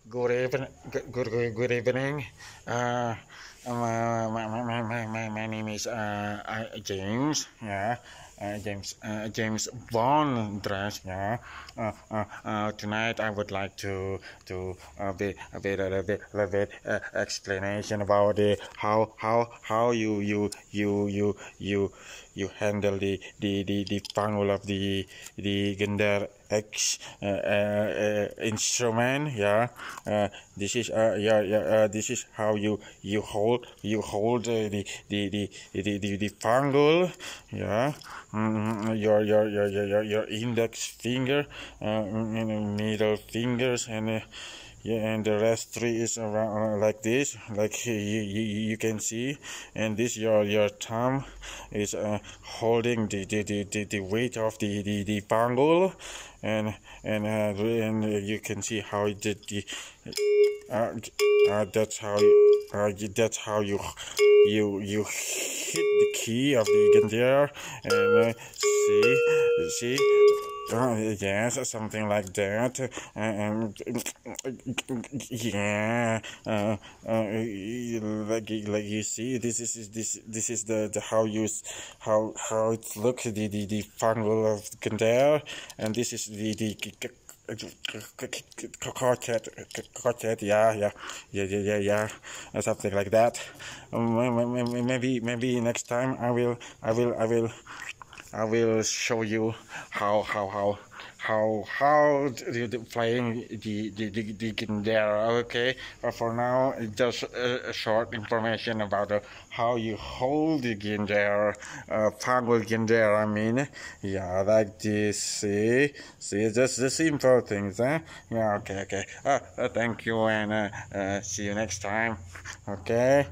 Good evening. Uh, my name is James. Yeah, James BONDres. Yeah. Tonight I would like to be a bit explanation about the how you handle the panggul of the gender X instrument. Yeah. This is this is how you hold the panggul. Yeah. Your index finger, middle fingers, and yeah, and the rest three is around like this, like you can see. And this your thumb is holding the weight of the panggul. And you can see how it did the uh, that's how you hit the key of the guitar. And see yes, something like that. And yeah, like you see, this is the how it looks, the panggul of the guitar. And this is the quartet, yeah, something like that. Maybe next time I will show you how playing the guitar. Okay, but for now, just a short information about how you hold the guitar, panggul guitar. I mean, yeah, like this. See, just the simple things, huh? Yeah, okay. Thank you, and see you next time. Okay.